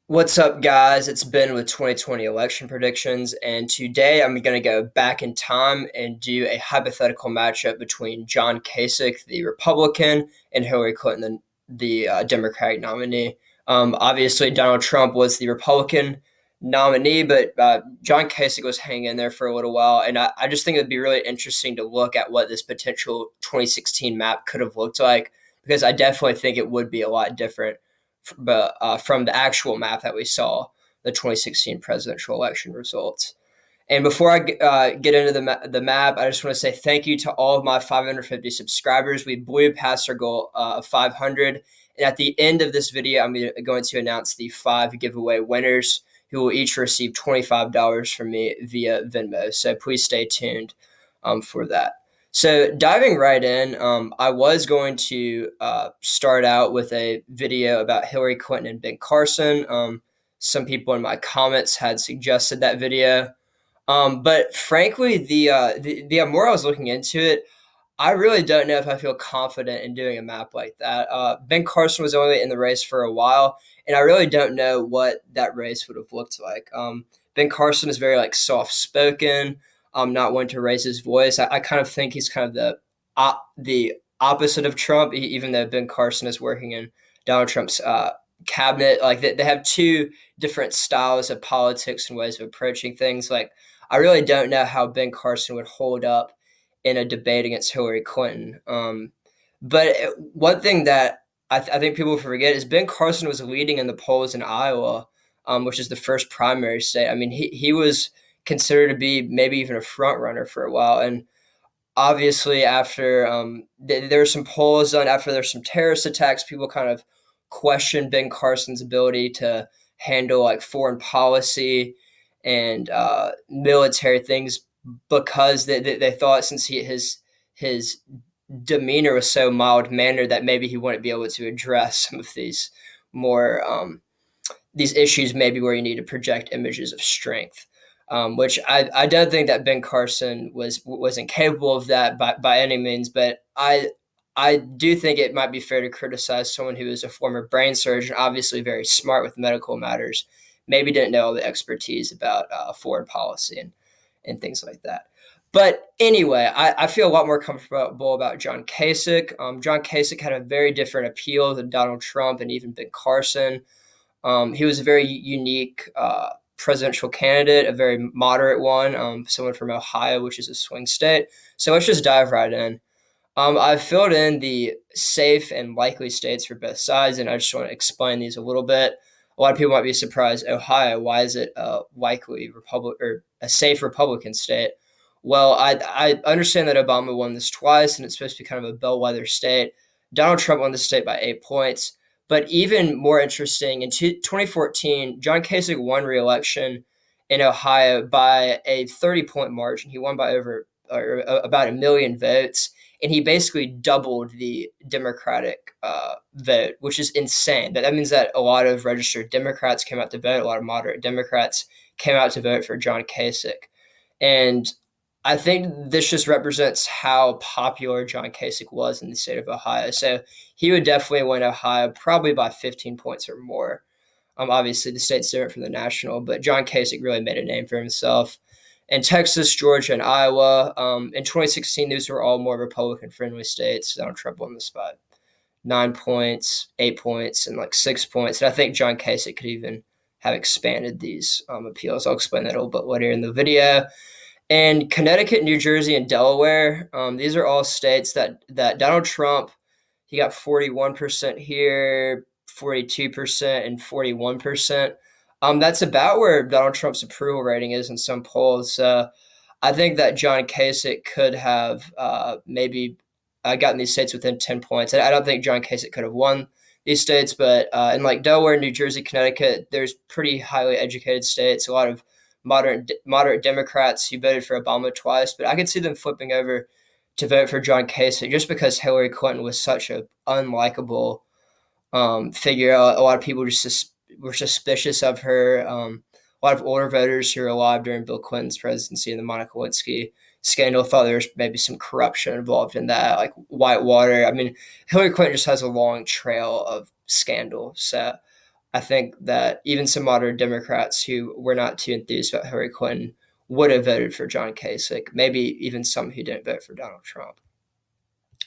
What's up, guys? It's Ben with 2020 election predictions, and today I'm going to go back in time and do a hypothetical matchup between John Kasich, the Republican, and Hillary Clinton, the Democratic nominee. Obviously, Donald Trump was the Republican nominee, but John Kasich was hanging in there for a little while, and I just think it'd be really interesting to look at what this potential 2016 map could have looked like, because I definitely think it would be a lot different from the actual map that we saw, the 2016 presidential election results. And before I get into the map, I just want to say thank you to all of my 550 subscribers. We blew past our goal of 500. And at the end of this video, I'm going to announce the 5 giveaway winners who will each receive $25 from me via Venmo. So please stay tuned for that. So diving right in, I was going to start out with a video about Hillary Clinton and Ben Carson. Some people in my comments had suggested that video. But frankly, the more I was looking into it, I really don't know if I feel confident in doing a map like that. Ben Carson was only in the race for a while, and I really don't know what that race would have looked like. Ben Carson is very soft spoken, not one to raise his voice. I kind of think he's kind of the opposite of Trump, even though Ben Carson is working in Donald Trump's cabinet. Like they have two different styles of politics and ways of approaching things. Like I really don't know how Ben Carson would hold up in a debate against Hillary Clinton. But one thing that I think people forget is Ben Carson was leading in the polls in Iowa, which is the first primary state. I mean, he was considered to be maybe even a front runner for a while. And obviously, after there were some polls done, after there's some terrorist attacks, people kind of questioned Ben Carson's ability to handle foreign policy and military things, because they thought since his demeanor was so mild mannered that maybe he wouldn't be able to address some of these more these issues, maybe where you need to project images of strength. Which I don't think that Ben Carson wasn't capable of that by any means, but I do think it might be fair to criticize someone who is a former brain surgeon, obviously very smart with medical matters, maybe didn't know all the expertise about foreign policy and things like that. But anyway, I feel a lot more comfortable about John Kasich. John Kasich had a very different appeal than Donald Trump and even Ben Carson. He was a very unique presidential candidate, a very moderate one, someone from Ohio, which is a swing state. So let's just dive right in. I've filled in the safe and likely states for both sides, and I just want to explain these a little bit. A lot of people might be surprised. Ohio, why is it a likely Republic or a safe Republican state? Well, I understand that Obama won this twice, and it's supposed to be kind of a bellwether state. Donald Trump won the state by 8 points. But even more interesting, in 2014, John Kasich won re-election in Ohio by a 30-point margin. He won by about 1 million votes, and he basically doubled the Democratic vote, which is insane. That means that a lot of registered Democrats came out to vote. A lot of moderate Democrats came out to vote for John Kasich. And I think this just represents how popular John Kasich was in the state of Ohio. So he would definitely win Ohio, probably by 15 points or more. Obviously, the state's different from the national, but John Kasich really made a name for himself. In Texas, Georgia, and Iowa, in 2016, these were all more Republican-friendly states. Donald Trump won this by 9 points, 8 points, and 6 points. And I think John Kasich could even have expanded these appeals. I'll explain that a little bit later in the video. And Connecticut, New Jersey, and Delaware, these are all states that Donald Trump, he got 41% here, 42%, and 41%. That's about where Donald Trump's approval rating is in some polls. So I think that John Kasich could have maybe gotten these states within 10 points. I don't think John Kasich could have won these states, but in Delaware, New Jersey, Connecticut, there's pretty highly educated states, a lot of moderate Democrats who voted for Obama twice, but I could see them flipping over to vote for John Kasich just because Hillary Clinton was such an unlikable figure. A lot of people just were suspicious of her. A lot of older voters who were alive during Bill Clinton's presidency and the Monica Lewinsky scandal thought there was maybe some corruption involved in that, like Whitewater. I mean, Hillary Clinton just has a long trail of scandal. So I think that even some moderate Democrats who were not too enthused about Hillary Clinton would have voted for John Kasich, maybe even some who didn't vote for Donald Trump.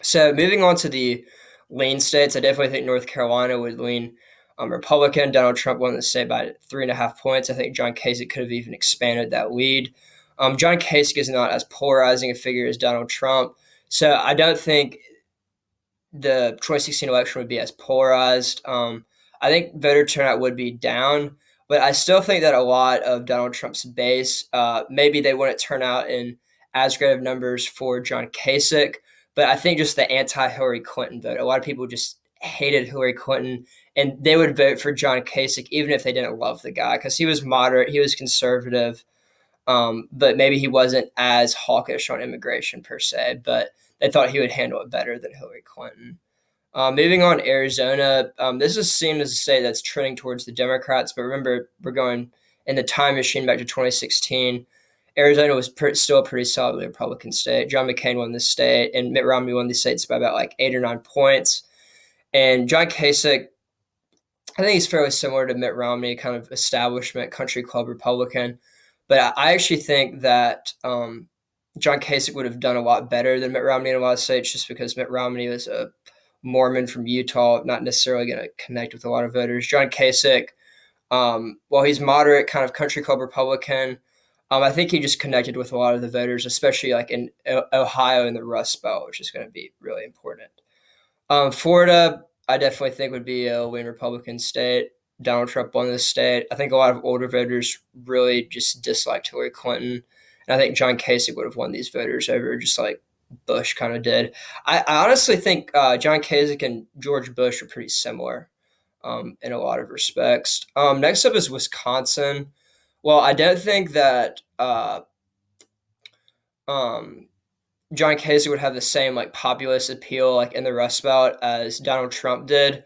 So moving on to the lean states, I definitely think North Carolina would lean Republican. Donald Trump won the state by 3.5 points. I think John Kasich could have even expanded that lead. John Kasich is not as polarizing a figure as Donald Trump, so I don't think the 2016 election would be as polarized. I think voter turnout would be down, but I still think that a lot of Donald Trump's base, maybe they wouldn't turn out in as great of numbers for John Kasich, but I think just the anti-Hillary Clinton vote. A lot of people just hated Hillary Clinton, and they would vote for John Kasich even if they didn't love the guy because he was moderate, he was conservative, but maybe he wasn't as hawkish on immigration per se, but they thought he would handle it better than Hillary Clinton. Moving on, Arizona. This is seen as a state that's trending towards the Democrats, but remember, we're going in the time machine back to 2016. Arizona was still a pretty solidly Republican state. John McCain won the state, and Mitt Romney won the states by about like 8 or 9 points. And John Kasich, I think he's fairly similar to Mitt Romney, kind of establishment country club Republican. But I actually think that John Kasich would have done a lot better than Mitt Romney in a lot of states just because Mitt Romney was a Mormon from Utah, not necessarily going to connect with a lot of voters. John Kasich, while he's moderate, kind of country club Republican, I think he just connected with a lot of the voters, especially like in Ohio and the Rust Belt, which is going to be really important. Florida, I definitely think would be a lean Republican state. Donald Trump won this state. I think a lot of older voters really just disliked Hillary Clinton. And I think John Kasich would have won these voters over just like Bush kind of did. I honestly think John Kasich and George Bush are pretty similar in a lot of respects. Next up is Wisconsin. Well, I don't think that John Kasich would have the same like populist appeal like in the Rust Belt as Donald Trump did.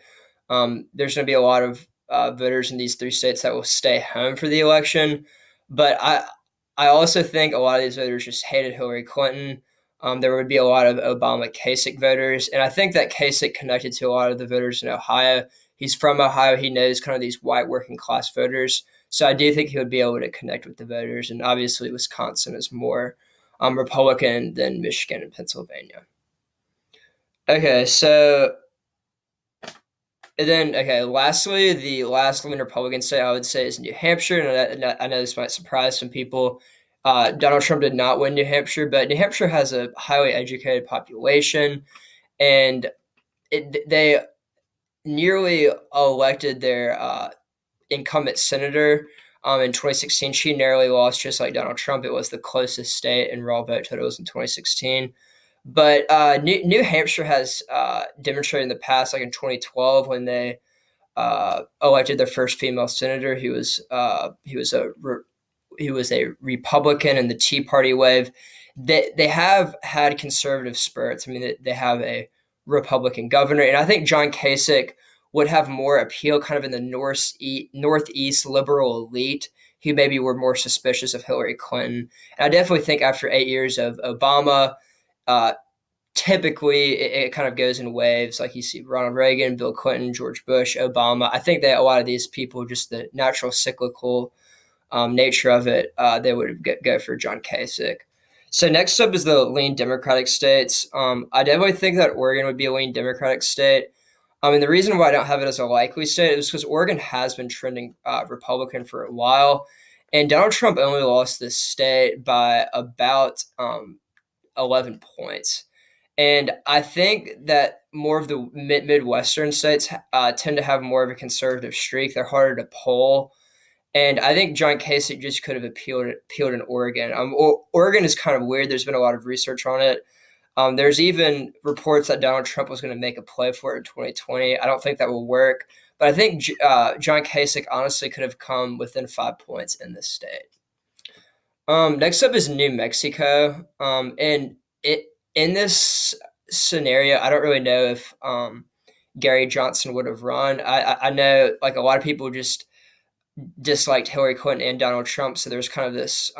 There's going to be a lot of voters in these 3 states that will stay home for the election, but I also think a lot of these voters just hated Hillary Clinton. There would be a lot of Obama Kasich voters, and I think that Kasich connected to a lot of the voters in Ohio. He's from Ohio. He knows kind of these white working class voters. So I do think he would be able to connect with the voters. And obviously Wisconsin is more Republican than Michigan and Pennsylvania. Okay, so lastly, the last lean Republican state I would say is New Hampshire. And I know this might surprise some people. Donald Trump did not win New Hampshire, but New Hampshire has a highly educated population, and they nearly elected their incumbent senator in 2016. She narrowly lost, just like Donald Trump. It was the closest state in raw vote totals in 2016. But New Hampshire has demonstrated in the past, like in 2012, when they elected their first female senator, he was a Republican in the Tea Party wave. They have had conservative spirits. I mean, they have a Republican governor, and I think John Kasich would have more appeal kind of in the northeast liberal elite who maybe were more suspicious of Hillary Clinton. And I definitely think after 8 years of Obama, typically it kind of goes in waves. Like you see Ronald Reagan, Bill Clinton, George Bush, Obama. I think that a lot of these people, just the natural cyclical nature of it, they would go for John Kasich. So next up is the lean Democratic states. I definitely think that Oregon would be a lean Democratic state. And the reason why I don't have it as a likely state is because Oregon has been trending Republican for a while. And Donald Trump only lost this state by about 11 points. And I think that more of the Midwestern states tend to have more of a conservative streak. They're harder to poll. And I think John Kasich just could have appealed in Oregon. Oregon is kind of weird. There's been a lot of research on it. There's even reports that Donald Trump was going to make a play for it in 2020. I don't think that will work. But I think John Kasich honestly could have come within 5 points in this state. Next up is New Mexico. And in this scenario, I don't really know if Gary Johnson would have run. I know like a lot of people just disliked Hillary Clinton and Donald Trump. So there's kind of this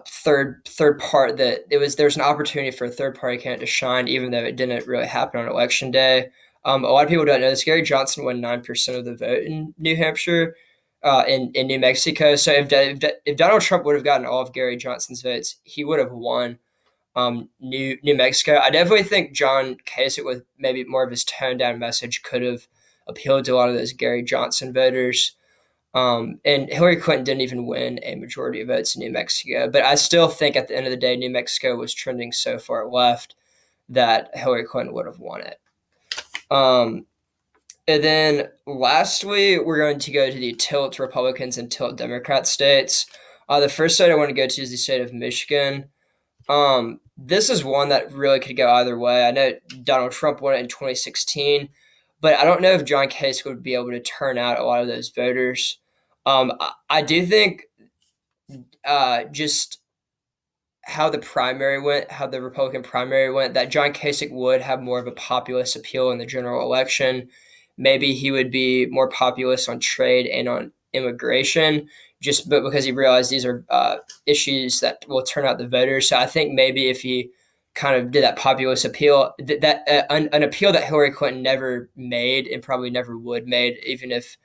third part that there's an opportunity for a third party candidate to shine, even though it didn't really happen on election day. A lot of people don't know this. Gary Johnson won 9% of the vote in New Hampshire, in New Mexico. So if Donald Trump would have gotten all of Gary Johnson's votes, he would have won New Mexico. I definitely think John Kasich, with maybe more of his toned down message, could have appealed to a lot of those Gary Johnson voters. And Hillary Clinton didn't even win a majority of votes in New Mexico. But I still think at the end of the day, New Mexico was trending so far left that Hillary Clinton would have won it. And then lastly, we're going to go to the tilt Republicans and tilt Democrat states. The first state I want to go to is the state of Michigan. This is one that really could go either way. I know Donald Trump won it in 2016, but I don't know if John Kasich would be able to turn out a lot of those voters. I do think just how the primary went, how the Republican primary went, that John Kasich would have more of a populist appeal in the general election. Maybe he would be more populist on trade and on immigration, but because he realized these are issues that will turn out the voters. So I think maybe if he kind of did that populist appeal, an appeal that Hillary Clinton never made and probably never would made, even if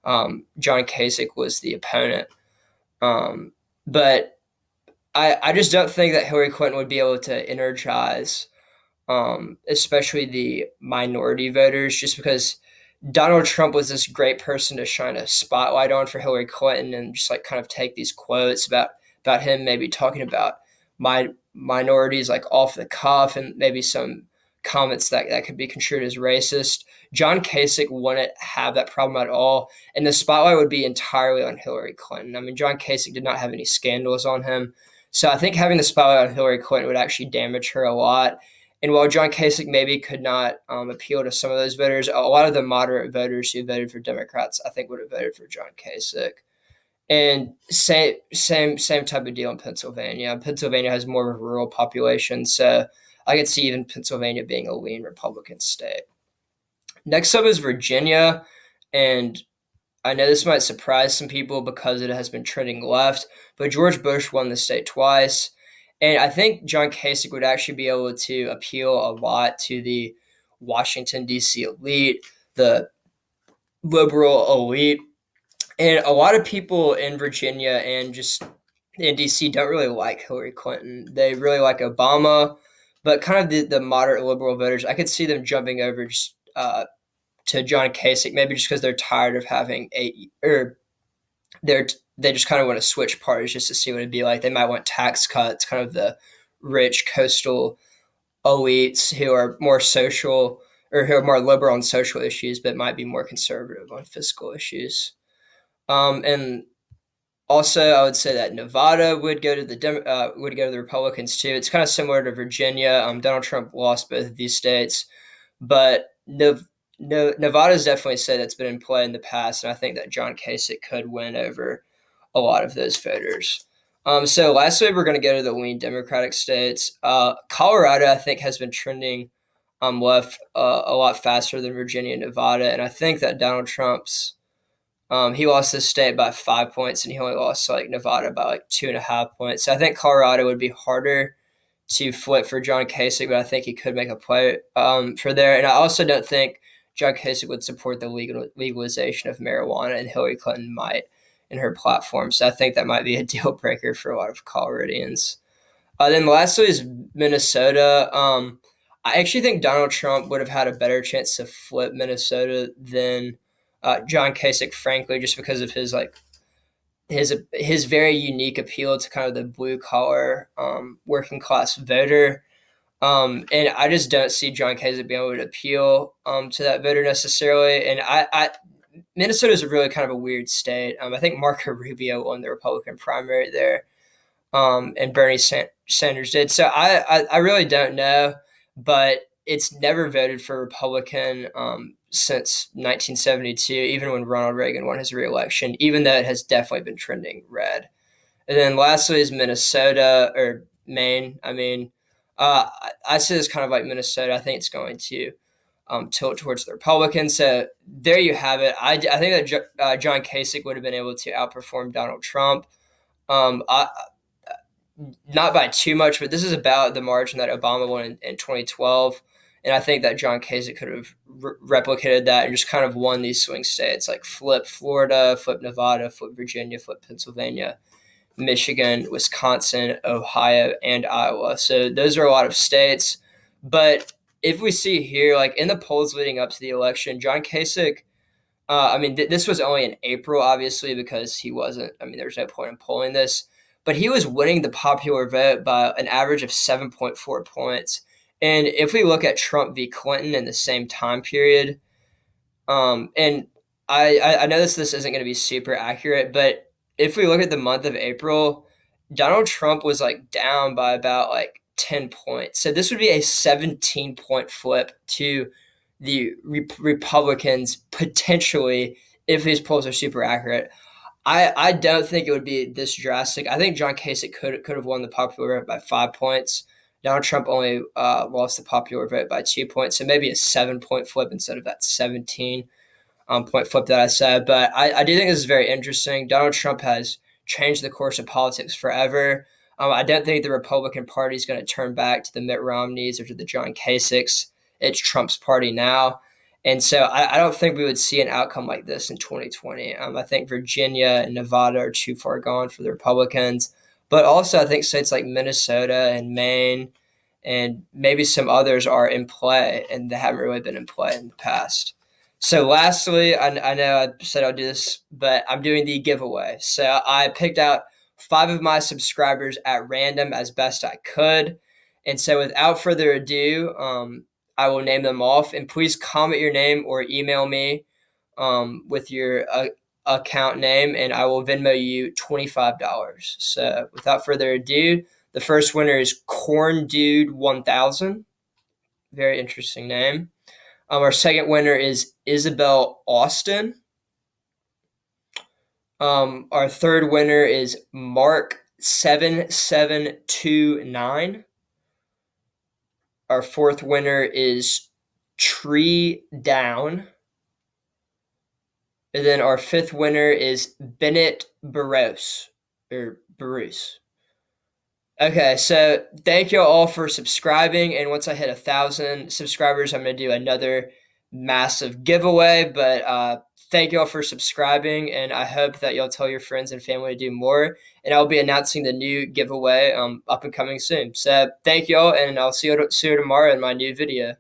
John Kasich was the opponent. But I just don't think that Hillary Clinton would be able to energize, especially the minority voters, just because Donald Trump was this great person to shine a spotlight on for Hillary Clinton and just like kind of take these quotes about him maybe talking about minorities like off the cuff and maybe some comments that could be construed as racist. John Kasich wouldn't have that problem at all, and the spotlight would be entirely on Hillary Clinton. I mean, John Kasich did not have any scandals on him, so I think having the spotlight on Hillary Clinton would actually damage her a lot. And while John Kasich maybe could not appeal to some of those voters, a lot of the moderate voters who voted for Democrats, I think, would have voted for John Kasich. And same type of deal in Pennsylvania. Pennsylvania has more of a rural population, so I could see even Pennsylvania being a lean Republican state. Next up is Virginia, and I know this might surprise some people because it has been trending left, but George Bush won the state twice. And I think John Kasich would actually be able to appeal a lot to the Washington, D.C. elite, the liberal elite. And a lot of people in Virginia and just in D.C. don't really like Hillary Clinton. They really like Obama, but kind of the moderate liberal voters, I could see them jumping over just to John Kasich, maybe just because they're tired of having they just kind of want to switch parties just to see what it'd be like. They might want tax cuts, kind of the rich coastal elites who are more social or who are more liberal on social issues, but might be more conservative on fiscal issues. And also, I would say that Nevada would go to the Republicans too. It's kind of similar to Virginia. Donald Trump lost both of these states, but Nevada's definitely a state that's been in play in the past, and I think that John Kasich could win over a lot of those voters. So lastly, we're going to go to the lean Democratic states. Colorado, I think, has been trending left a lot faster than Virginia and Nevada, and I think that Donald Trump's he lost this state by 5 points, and he only lost like Nevada by like 2.5 points. So I think Colorado would be harder to flip for John Kasich, but I think he could make a play for there. And I also don't think John Kasich would support the legalization of marijuana, and Hillary Clinton might in her platform. So I think that might be a deal breaker for a lot of Coloradians. Then lastly is Minnesota. I actually think Donald Trump would have had a better chance to flip Minnesota than John Kasich, frankly, just because of his very unique appeal to kind of the blue collar working class voter. And I just don't see John Kasich being able to appeal to that voter necessarily. And Minnesota is a really kind of a weird state. I think Marco Rubio won the Republican primary there, and Bernie Sanders did. So I really don't know, but it's never voted for Republican since 1972, even when Ronald Reagan won his reelection, even though it has definitely been trending red. And then lastly is Minnesota or Maine. I mean, I say it's kind of like Minnesota. I think it's going to tilt towards the Republicans. So there you have it. I think that John Kasich would have been able to outperform Donald Trump. Not by too much, but this is about the margin that Obama won in 2012. And I think that John Kasich could have replicated that and just kind of won these swing states, like flip Florida, flip Nevada, flip Virginia, flip Pennsylvania, Michigan, Wisconsin, Ohio, and Iowa. So those are a lot of states. But if we see here, like in the polls leading up to the election, John Kasich, this was only in April, obviously, because he wasn't, there's no point in polling this, but he was winning the popular vote by an average of 7.4 points. And if we look at Trump v. Clinton in the same time period, and I know this isn't going to be super accurate, but if we look at the month of April, Donald Trump was like down by about like 10 points. So this would be a 17-point flip to the Republicans potentially if these polls are super accurate. I don't think it would be this drastic. I think John Kasich could have won the popular vote by 5 points. Donald Trump only lost the popular vote by 2 points, so maybe a 7-point flip instead of that 17 point flip that I said. But I do think this is very interesting. Donald Trump has changed the course of politics forever. I don't think the Republican Party is going to turn back to the Mitt Romneys or to the John Kasichs. It's Trump's party now. And so I don't think we would see an outcome like this in 2020. I think Virginia and Nevada are too far gone for the Republicans. But also I think states like Minnesota and Maine and maybe some others are in play, and they haven't really been in play in the past. So lastly, I know I said I'll do this, but I'm doing the giveaway. So I picked out 5 of my subscribers at random as best I could. And so without further ado, I will name them off. And please comment your name or email me with your account name, and I will Venmo you $25. So without further ado, the first winner is Corn Dude 1000. Very interesting name. Our second winner is Isabel Austin. Our third winner is Mark 7729. Our fourth winner is Tree Down. And then our fifth winner is Bennett Barros. Okay, so thank you all for subscribing. And once I hit 1,000 subscribers, I'm going to do another massive giveaway. But thank you all for subscribing, and I hope that you'll tell your friends and family to do more. And I'll be announcing the new giveaway up and coming soon. So thank you all, and I'll see you tomorrow in my new video.